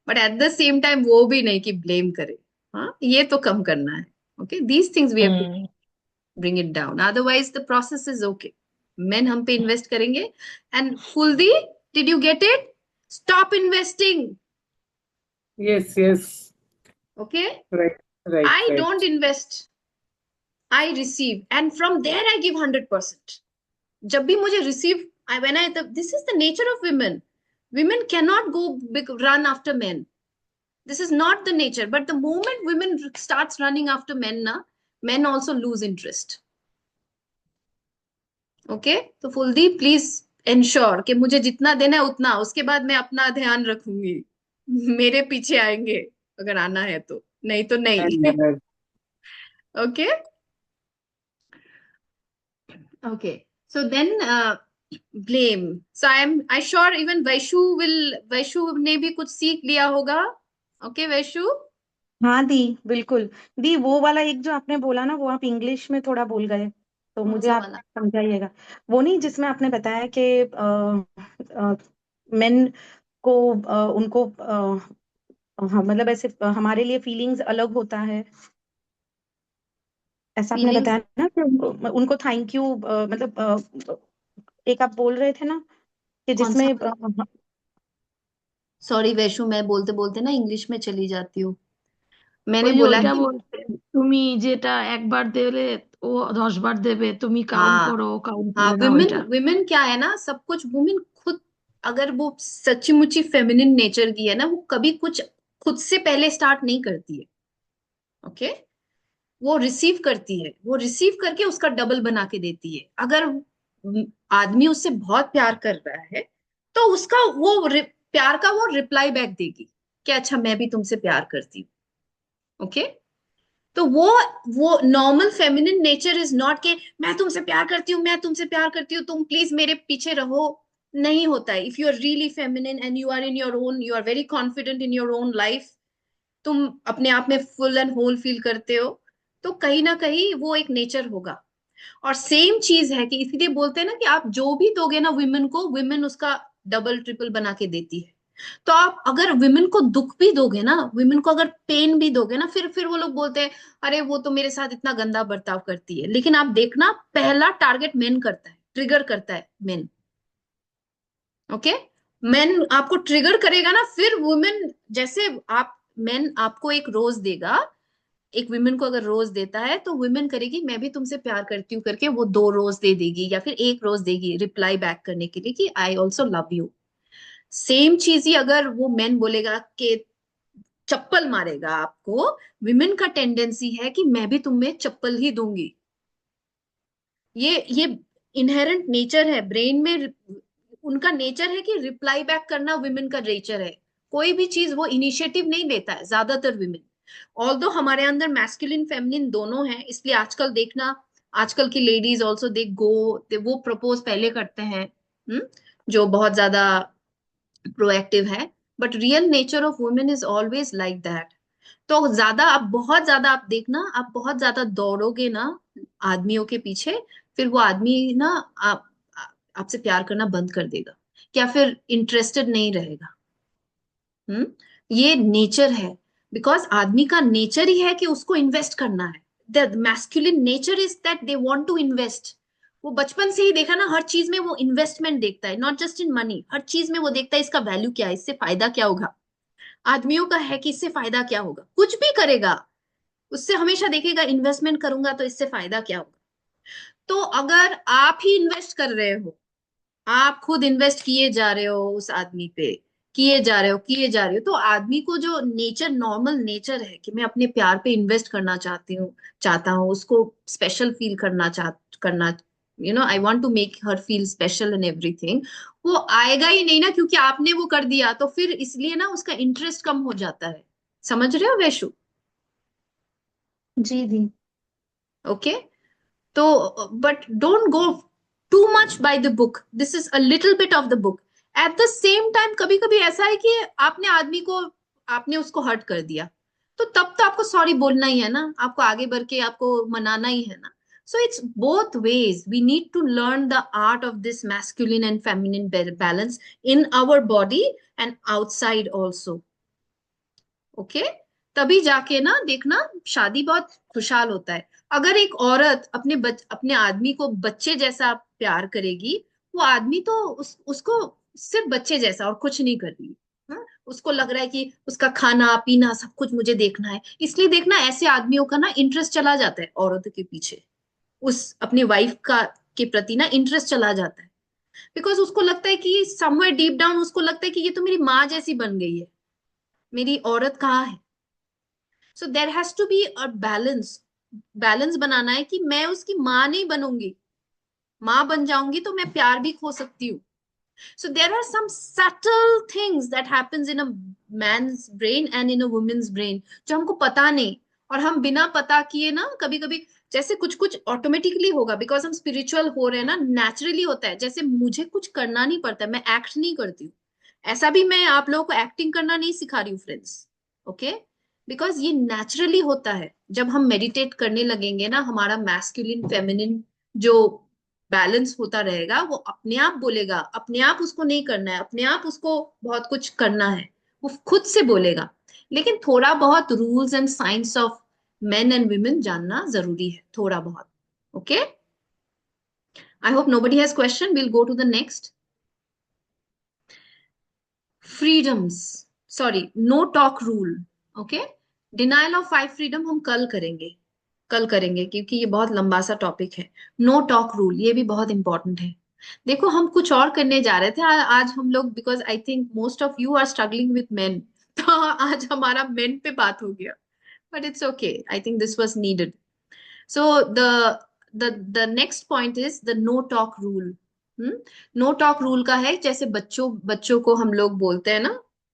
But at the same time वो भी नहीं कि ब्लेम करे। हाँ, ये तो कम करना है। Okay, these things we have to hmm. bring it down, otherwise the process is okay। men हम पे इन्वेस्ट करेंगे, and फुल्दी, did you get it? Stop investing। Yes, yes. Okay, Right, right, I right. don't invest, I receive, and from there I give 100%। जब भी मुझे receive, this is the nature of women। Women cannot go run after men, this is not the nature, but the moment women starts running after men na, men also lose interest। Okay, तो फुलदी please ensure कि मुझे जितना देना है उतना, उसके बाद मैं अपना ध्यान रखूंगी। मेरे पीछे आएंगे अगर आना है तो, नहीं तो नहीं। And okay. Okay, so then blame. So I sure even Vaishu ने भी कुछ सीख लिया होगा। ओके वैशु। हाँ दी, बिल्कुल। दी, वो वाला एक जो आपने बोला ना, वो आप इंग्लिश में थोड़ा बोल गए, तो कौन मुझे सा आप वाला? समझाइएगा। वो नहीं, जिसमें आपने बताया कि मेन को उनको हाँ, मतलब ऐसे हमारे लिए फीलिंग्स अलग होता है, ऐसा आपने फीलिंग्स? बताया ना कि उनको थैंक यू, मतलब एक आप बोल रहे थे ना कि कौन सा जिसमें वाला? सॉरी वैशु, मैं बोलते बोलते ना इंग्लिश में चली जाती हूँ। मैंने वही बोला क्या कि बोल তুমি যেটা একবার দিলে ও 10 বার দেবে, তুমি কাউंट हाँ করো, ও काउंट हाँ, করে না विमेन ওইটা। विमेन क्या है ना, सब कुछ वुमेन खुद, अगर वो सच्ची मुच्ची फेमिनिन नेचर की है ना, वो कभी कुछ खुद से पहले स्टार्ट नहीं करती है। ओके, वो रिसीव करती है, वो रिसीव करके उसका डबल बना के देती है। अगर आदमी उससे बहुत प्यार कर रहा है तो उसका वो प्यार का वो रिप्लाई बैक देगी कि अच्छा मैं भी तुमसे प्यार करती हूँ। ओके, तो वो normal feminine nature is not के मैं तुमसे प्यार करती हूँ, मैं तुमसे प्यार करती हूँ, तुम प्लीज मेरे पीछे रहो। नहीं होता है। If you are really feminine and you are in your own, you are very confident in your own life, तुम अपने आप में फुल एंड होल फील करते हो, तो कहीं ना कहीं वो एक नेचर होगा। और सेम चीज है कि इसीलिए बोलते हैं ना कि आप जो भी दोगे ना विमेन को, विमेन उसका डबल ट्रिपल बना के देती है। तो आप अगर विमेन को दुख भी दोगे ना, विमेन को अगर पेन भी दोगे ना, फिर वो लोग बोलते हैं अरे वो तो मेरे साथ इतना गंदा बर्ताव करती है। लेकिन आप देखना, पहला टारगेट मेन करता है, ट्रिगर करता है मेन। ओके, मेन आपको ट्रिगर करेगा ना, फिर वुमेन जैसे आप, मेन आपको एक रोज देगा, एक विमेन को अगर रोज देता है तो वुमेन करेगी मैं भी तुमसे प्यार करती हूँ करके, वो 2 रोज दे देगी या फिर 1 रोज देगी रिप्लाई बैक करने के लिए कि I also love you. Same चीज ही अगर वो मैन बोलेगा कि चप्पल मारेगा आपको, विमेन का टेंडेंसी है कि मैं भी तुम्हें चप्पल ही दूंगी। ये इनहेरेंट नेचर है ब्रेन में, उनका नेचर है कि रिप्लाई बैक करना विमेन का नेचर है। कोई भी चीज वो इनिशिएटिव नहीं लेता है ज्यादातर विमेन। ऑल्दो हमारे अंदर मैस्कुलिन फेमिनिन दोनों है, इसलिए आजकल देखना, आजकल की लेडीज ऑल्सो दे गो, वो प्रपोज पहले करते हैं, जो बहुत ज्यादा प्रोएक्टिव है। But real nature of women is always like that. तो ज्यादा आप, बहुत ज्यादा आप देखना, आप बहुत ज्यादा दौड़ोगे ना आदमियों के पीछे, फिर वो आदमी ना आपसे प्यार करना बंद कर देगा, या फिर इंटरेस्टेड नहीं रहेगा। हम्म, ये नेचर है। बिकॉज आदमी का नेचर ही है कि उसको इन्वेस्ट करना है। The masculine nature is that they want to invest. वो बचपन से ही देखा ना, हर चीज में वो इन्वेस्टमेंट देखता है, नॉट जस्ट इन मनी, हर चीज में वो देखता है इसका वैल्यू क्या है, इससे फायदा क्या होगा। आदमियों का है कि इससे फायदा क्या होगा, कुछ भी करेगा उससे हमेशा देखेगा इन्वेस्टमेंट करूंगा तो इससे फायदा क्या होगा। तो अगर आप ही इन्वेस्ट कर रहे हो, आप खुद इन्वेस्ट किए जा रहे हो उस आदमी पे, किए जा रहे हो, तो आदमी को जो नेचर, नॉर्मल नेचर है कि मैं अपने प्यार पे इन्वेस्ट करना चाहता हूँ उसको स्पेशल फील करना, I want to make her feel special and everything, वो आएगा ही नहीं ना, क्योंकि आपने वो कर दिया तो फिर इसलिए ना उसका इंटरेस्ट कम हो जाता है। समझ रहे हो वैशु? जी दी। ओके, तो but don't go too much by the book, this is a little bit of the book. Eight the same time कभी कभी ऐसा है कि आपने आदमी को, आपने उसको हर्ट कर दिया, तो तब तो आपको सॉरी बोलना ही है ना, आपको आगे बढ़ के आपको मनाना ही है ना। So it's both ways, we need to learn the art of this masculine and feminine balance in our body and outside also. Okay, तभी जाके ना देखना शादी बहुत खुशहाल होता है। अगर एक औरत अपने आदमी को बच्चे जैसा प्यार करेगी, वो आदमी तो उसको सिर्फ बच्चे जैसा और कुछ नहीं कर रही। हाँ? उसको लग रहा है कि उसका खाना पीना सब कुछ मुझे देखना है, इसलिए देखना ऐसे आदमियों का ना इंटरेस्ट चला जाता है औरतों के पीछे, उस अपनी वाइफ का के प्रति ना इंटरेस्ट चला जाता है। बिकॉज उसको लगता है कि समवेयर डीप डाउन उसको लगता है कि ये तो मेरी माँ जैसी बन गई है, मेरी औरत कहाँ है। So there has to be a balance, balance बनाना है कि मैं उसकी माँ नहीं बनूंगी, माँ बन जाऊंगी तो मैं प्यार भी खो सकती हूँ। So there are some subtle things that happens in a man's brain and in a woman's brain, जो हमको पता नहीं, और हम बिना पता किए ना कभी कभी, जैसे कुछ कुछ ऑटोमेटिकली होगा बिकॉज हम स्पिरिचुअल हो रहे हैं ना, नेचुरली होता है, जैसे मुझे कुछ करना नहीं पड़ता, मैं एक्ट नहीं करती हूँ। ऐसा भी मैं आप लोगों को एक्टिंग करना नहीं सिखा रही हूँ फ्रेंड्स। ओके, बिकॉज ये नेचुरली होता है। जब हम मेडिटेट करने लगेंगे ना, हमारा मैस्कुलिन फेमिनिन जो बैलेंस होता रहेगा, वो अपने आप बोलेगा, अपने आप उसको नहीं करना है, अपने आप उसको बहुत कुछ करना है, वो खुद से बोलेगा। लेकिन थोड़ा बहुत rules and science of main and women जानना जरूरी है, थोड़ा बहुत। Okay, I hope nobody has question, we'll go to the next. Freedoms, sorry, no talk rule. Okay, denial of five freedom हम कल करेंगे क्योंकि ये बहुत लंबा सा टॉपिक है। नो टॉक रूल ये भी बहुत इंपॉर्टेंट है। देखो हम कुछ और करने जा रहे थे आज हम लोग, because I think most of you are struggling with men तो आज हमारा मेन पे बात हो गया, but it's okay, I think this was needed. So the next point is the no talk rule. No talk rule का है, जैसे बच्चों बच्चों को हम लोग बोलते हैं ना,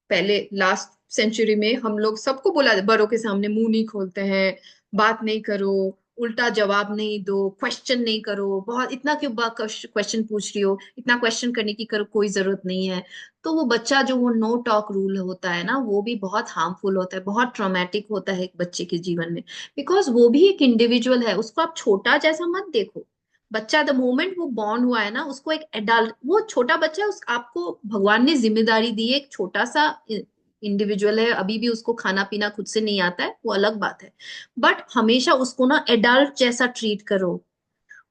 पहले लास्ट सेंचुरी में हम लोग सबको बोला बड़ों के सामने मुंह नहीं खोलते हैं, बात नहीं करो, उल्टा जवाब नहीं दो, क्वेश्चन नहीं करो, बहुत इतना क्यों क्वेश्चन पूछ रही हो, इतना क्वेश्चन करने की करो कोई जरूरत नहीं है। तो वो बच्चा जो वो नो टॉक रूल होता है ना, वो भी बहुत हार्मफुल होता है, बहुत ट्रॉमेटिक होता है एक बच्चे के जीवन में। बिकॉज वो भी एक इंडिविजुअल है, उसको आप छोटा जैसा मत देखो। बच्चा द मोमेंट वो बॉर्न हुआ है ना, उसको एक एडल्ट, वो छोटा बच्चा है, उस आपको भगवान ने जिम्मेदारी दी है, एक छोटा सा इंडिविजुअल है, अभी भी उसको खाना पीना खुद से नहीं आता है, वो अलग बात है। बट हमेशा उसको ना एडल्ट जैसा ट्रीट करो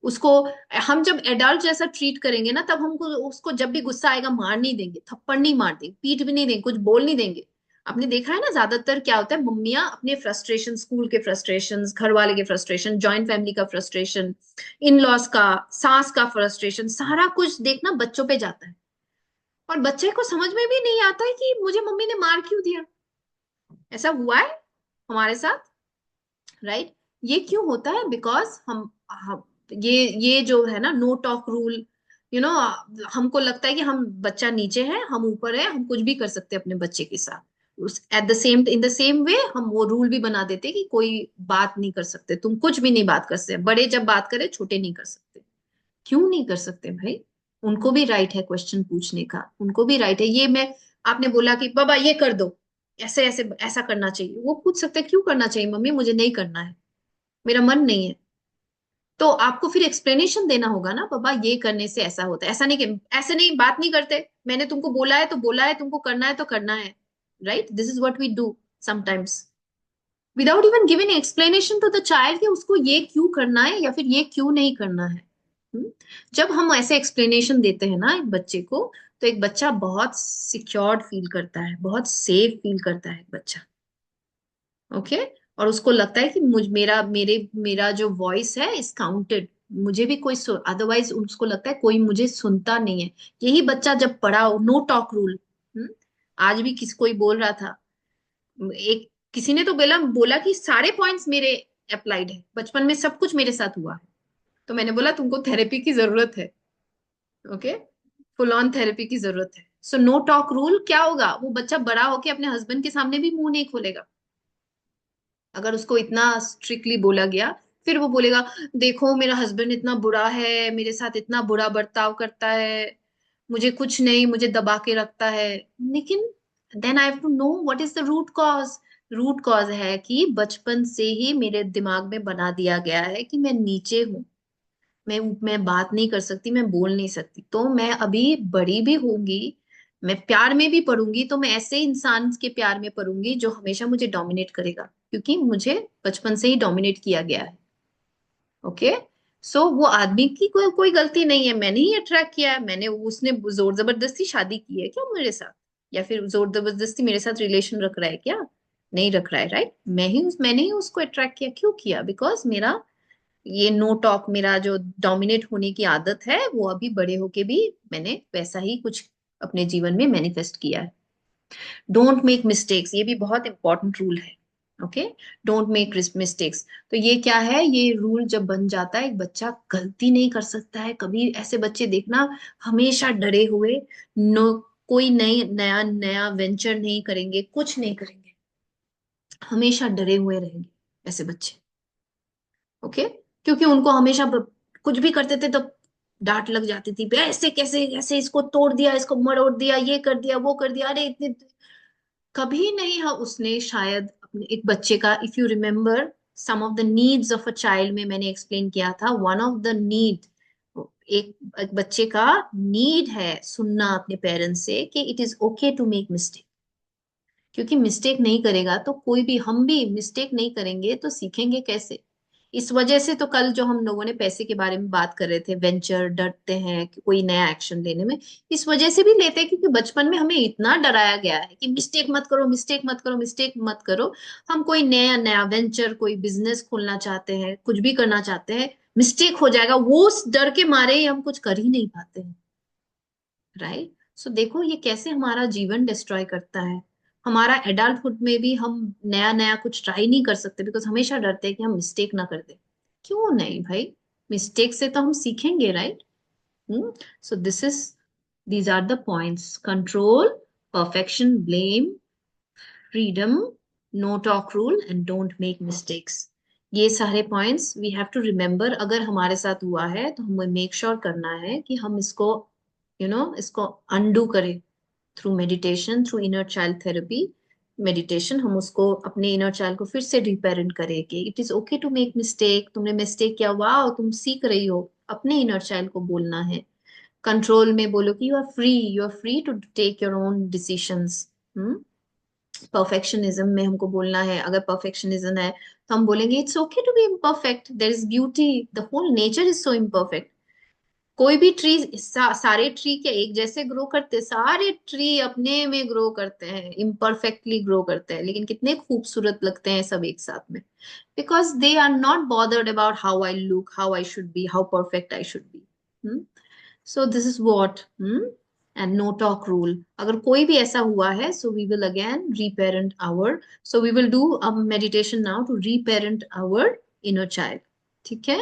उसको। हम जब एडल्ट जैसा ट्रीट करेंगे ना, तब हमको उसको जब भी गुस्सा आएगा मार नहीं देंगे, थप्पड़ नहीं मार देंगे, पीट भी नहीं देंगे, कुछ बोल नहीं देंगे। आपने देखा है ना, ज्यादातर क्या होता है, मम्मियां अपने फ्रस्ट्रेशन, स्कूल के फ्रस्ट्रेशन, घर वाले के फ्रस्ट्रेशन, जॉइंट फैमिली का फ्रस्ट्रेशन, इन लॉस का, सास का फ्रस्ट्रेशन, सारा कुछ देखना बच्चों पे जाता है। और बच्चे को समझ में भी नहीं आता है कि मुझे मम्मी ने मार क्यों दिया। ऐसा हुआ है हमारे साथ, राइट? ये क्यों होता है? बिकॉज हम ये जो है ना no talk rule, you know, हमको लगता है कि हम बच्चा नीचे है, हम ऊपर है, हम कुछ भी कर सकते हैं अपने बच्चे के साथ। उस eight the same in the same way हम वो रूल भी बना देते हैं कि कोई बात नहीं कर सकते, तुम कुछ भी नहीं बात कर सकते, बड़े जब बात करें छोटे नहीं कर सकते। क्यों नहीं कर सकते भाई? उनको भी राइट है क्वेश्चन पूछने का, उनको भी राइट है। ये मैं, आपने बोला कि बाबा ये कर दो, ऐसे ऐसे ऐसा करना चाहिए, वो पूछ सकते हैं क्यों करना चाहिए मम्मी, मुझे नहीं करना है, मेरा मन नहीं है। तो आपको फिर एक्सप्लेनेशन देना होगा ना, बाबा ये करने से ऐसा होता है, ऐसा नहीं कि ऐसे नहीं, बात नहीं करते, मैंने तुमको बोला है तो बोला है, तुमको करना है तो करना है, right? This is what we do sometimes without even giving explanation to the child कि उसको ये क्यों करना है या फिर ये क्यों नहीं करना है। हम्म? जब हम ऐसे एक्सप्लेनेशन देते हैं ना एक बच्चे को, तो एक बच्चा बहुत सिक्योर्ड फील करता है, बहुत सेफ फील करता है एक बच्चा। ओके? और उसको लगता है कि मेरा जो वॉइस है इज काउंटेड, मुझे भी कोई, अदरवाइज उसको लगता है कोई मुझे सुनता नहीं है। यही बच्चा जब पढ़ा हो नो टॉक रूल, आज भी किसी कोई बोल रहा था, एक किसी ने तो बोला बोला कि सारे पॉइंट्स मेरे अप्लाइड है, बचपन में सब कुछ मेरे साथ हुआ है। तो मैंने बोला तुमको थेरेपी की जरूरत है। ओके? फुल ऑन थेरेपी की जरूरत है। सो नो टॉक रूल क्या होगा, वो बच्चा बड़ा होके अपने हस्बैंड के सामने भी मुंह नहीं खोलेगा अगर उसको इतना स्ट्रिक्टली बोला गया। फिर वो बोलेगा देखो मेरा हस्बैंड इतना बुरा है, मेरे साथ इतना बुरा बर्ताव करता है, मुझे कुछ नहीं, मुझे दबा के रखता है। लेकिन then I have to know what is the root cause. Root cause है कि बचपन से ही मेरे दिमाग में बना दिया गया है कि मैं नीचे हूँ, मैं बात नहीं कर सकती, मैं बोल नहीं सकती। तो मैं अभी बड़ी भी होंगी, मैं प्यार में भी पढ़ूंगी, तो मैं ऐसे इंसान के प्यार में पढ़ूंगी जो हमेशा मुझे डोमिनेट करेगा, क्योंकि मुझे बचपन से ही डोमिनेट किया गया है। ओके? सो वो आदमी की कोई गलती नहीं है, मैंने ही अट्रैक्ट किया है, मैंने, उसने जोर जबरदस्ती शादी की है क्या मेरे साथ, या फिर जोर जबरदस्ती मेरे साथ रिलेशन रख रहा है क्या? नहीं रख रहा है, राइट? मैंने ही उसको अट्रैक्ट किया, क्यों किया? बिकॉज मेरा ये नो टॉक, मेरा जो डोमिनेट होने की आदत है, वो अभी बड़े होके भी मैंने वैसा ही कुछ अपने जीवन में मैनिफेस्ट किया है। डोंट मेक मिस्टेक्स, ये भी बहुत इंपॉर्टेंट रूल है। ओके? Don't make mistakes. तो ये क्या है, ये रूल जब बन जाता है, एक बच्चा गलती नहीं कर सकता है कभी। ऐसे बच्चे देखना हमेशा डरे हुए, नो, कोई नई नया नया वेंचर नहीं करेंगे, कुछ नहीं करेंगे, हमेशा डरे हुए रहेंगे ऐसे बच्चे। ओके? क्योंकि उनको हमेशा कुछ भी करते थे तो डांट लग जाती थी, "बे, ऐसे कैसे, कैसे इसको तोड़ दिया, इसको मरोड़ दिया, ये कर दिया, वो कर दिया, अरे इतने।" कभी नहीं है उसने शायद अपने एक बच्चे का, if you remember some of the needs of a child में मैंने एक्सप्लेन किया था, वन ऑफ द नीड, एक बच्चे का नीड है सुनना अपने पेरेंट्स से कि it is okay to make mistake. क्योंकि मिस्टेक नहीं करेगा तो कोई भी, हम भी मिस्टेक नहीं करेंगे तो सीखेंगे कैसे? इस वजह से तो कल जो हम लोगों ने पैसे के बारे में बात कर रहे थे, वेंचर, डरते हैं कि कोई नया एक्शन लेने में, इस वजह से भी लेते हैं क्योंकि बचपन में हमें इतना डराया गया है कि मिस्टेक मत करो, मिस्टेक मत करो, मिस्टेक मत करो। हम कोई नया नया वेंचर, कोई बिजनेस खोलना चाहते हैं, कुछ भी करना चाहते हैं, मिस्टेक हो जाएगा, वो उस डर के मारे ही हम कुछ कर ही नहीं पाते हैं। राइट। सो देखो ये कैसे हमारा जीवन डिस्ट्रॉय करता है। हमारा एडल्टहुड में भी हम नया नया कुछ ट्राई नहीं कर सकते बिकॉज हमेशा डरते हैं कि हम मिस्टेक ना कर दे। क्यों नहीं भाई, मिस्टेक से तो हम सीखेंगे, right. So these are the points: control, perfection, blame, freedom, no talk rule, and don't make mistakes. ये सारे points we have to remember. अगर हमारे साथ हुआ है तो हमें मेक श्योर करना है कि हम इसको इसको अनडू करें through meditation, through inner child therapy. Meditation हम उसको अपने इनर चाइल्ड को फिर से रिपेरेंट करें कि it is okay to make mistake. तुमने मिस्टेक किया, वाह, तुम सीख रही हो। अपने इनर चाइल्ड को बोलना है। कंट्रोल में बोलो कि you are free to take your own decisions. Perfectionism में हमको बोलना है, अगर परफेक्शनिज्म है तो हम बोलेंगे it's okay to be imperfect, there is beauty, the whole nature is so imperfect. कोई भी ट्री सारे ट्री क्या एक जैसे ग्रो करते? सारे ट्री अपने में ग्रो करते हैं, इम्परफेक्टली ग्रो करते हैं, लेकिन कितने खूबसूरत लगते हैं सब एक साथ में, because they are not bothered about how I look, how I should be, how perfect I should be. So this is what and no talk rule. अगर कोई भी ऐसा हुआ है, so we will again reparent our, so we will do a meditation now to reparent our inner child. ठीक है।